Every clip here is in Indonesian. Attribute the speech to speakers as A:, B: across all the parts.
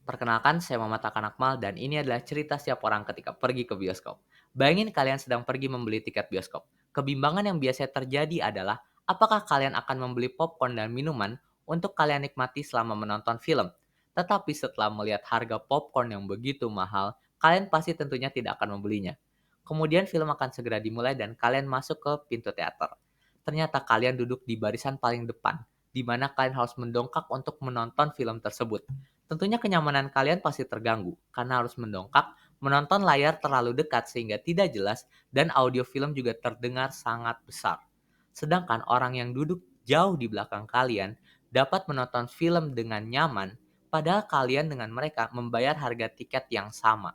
A: Perkenalkan, saya Muhammad Akan Akmal dan ini adalah cerita setiap orang ketika pergi ke bioskop. Bayangin kalian sedang pergi membeli tiket bioskop. Kebimbangan yang biasa terjadi adalah apakah kalian akan membeli popcorn dan minuman untuk kalian nikmati selama menonton film. Tetapi setelah melihat harga popcorn yang begitu mahal, kalian pasti tentunya tidak akan membelinya. Kemudian film akan segera dimulai dan kalian masuk ke pintu teater. Ternyata kalian duduk di barisan paling depan, di mana kalian harus mendongkak untuk menonton film tersebut. Tentunya kenyamanan kalian pasti terganggu karena harus mendongkak, menonton layar terlalu dekat sehingga tidak jelas, dan audio film juga terdengar sangat besar. Sedangkan orang yang duduk jauh di belakang kalian dapat menonton film dengan nyaman, padahal kalian dengan mereka membayar harga tiket yang sama.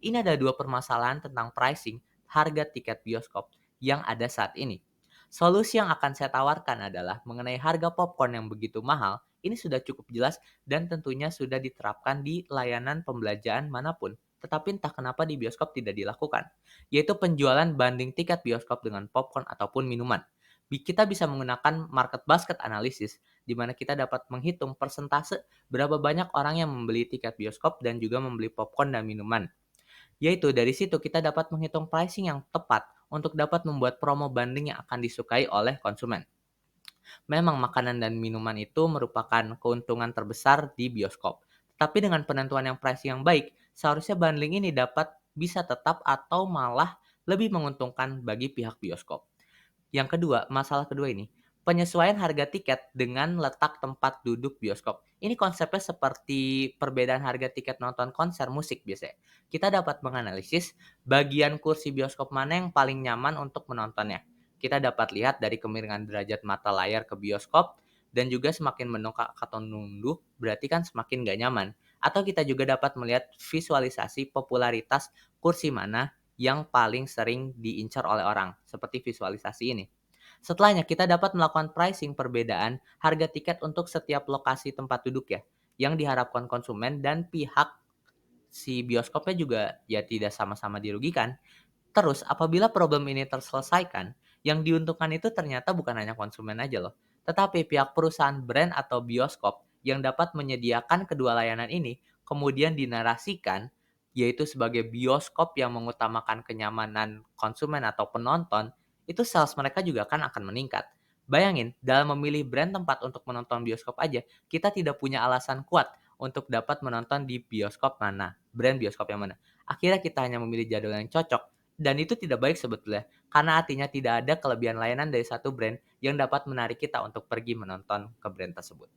A: Ini ada dua permasalahan tentang pricing harga tiket bioskop yang ada saat ini. Solusi yang akan saya tawarkan adalah mengenai harga popcorn yang begitu mahal, ini sudah cukup jelas dan tentunya sudah diterapkan di layanan pembelanjaan manapun. Tetapi entah kenapa di bioskop tidak dilakukan, yaitu penjualan banding tiket bioskop dengan popcorn ataupun minuman. Kita bisa menggunakan market basket analysis, di mana kita dapat menghitung persentase berapa banyak orang yang membeli tiket bioskop dan juga membeli popcorn dan minuman. Yaitu dari situ kita dapat menghitung pricing yang tepat untuk dapat membuat promo banding yang akan disukai oleh konsumen. Memang makanan dan minuman itu merupakan keuntungan terbesar di bioskop. Tapi dengan penentuan yang pricing yang baik, seharusnya bundling ini dapat bisa tetap atau malah lebih menguntungkan bagi pihak bioskop. Yang kedua, masalah kedua ini, penyesuaian harga tiket dengan letak tempat duduk bioskop. Ini konsepnya seperti perbedaan harga tiket nonton konser musik biasanya. Kita dapat menganalisis bagian kursi bioskop mana yang paling nyaman untuk menontonnya. Kita dapat lihat dari kemiringan derajat mata layar ke bioskop dan juga semakin mendongak atau nunduk berarti kan semakin gak nyaman. Atau kita juga dapat melihat visualisasi popularitas kursi mana yang paling sering diincar oleh orang, seperti visualisasi ini. Setelahnya, kita dapat melakukan pricing perbedaan harga tiket untuk setiap lokasi tempat duduk ya, yang diharapkan konsumen dan pihak si bioskopnya juga ya tidak sama-sama dirugikan. Terus, apabila problem ini terselesaikan, yang diuntungkan itu ternyata bukan hanya konsumen aja loh, tetapi pihak perusahaan brand atau bioskop yang dapat menyediakan kedua layanan ini kemudian dinarasikan, yaitu sebagai bioskop yang mengutamakan kenyamanan konsumen atau penonton, itu sales mereka juga kan akan meningkat. Bayangin, dalam memilih brand tempat untuk menonton bioskop aja, kita tidak punya alasan kuat untuk dapat menonton di bioskop mana, brand bioskop yang mana. Akhirnya kita hanya memilih jadwal yang cocok, dan itu tidak baik sebetulnya, karena artinya tidak ada kelebihan layanan dari satu brand yang dapat menarik kita untuk pergi menonton ke brand tersebut.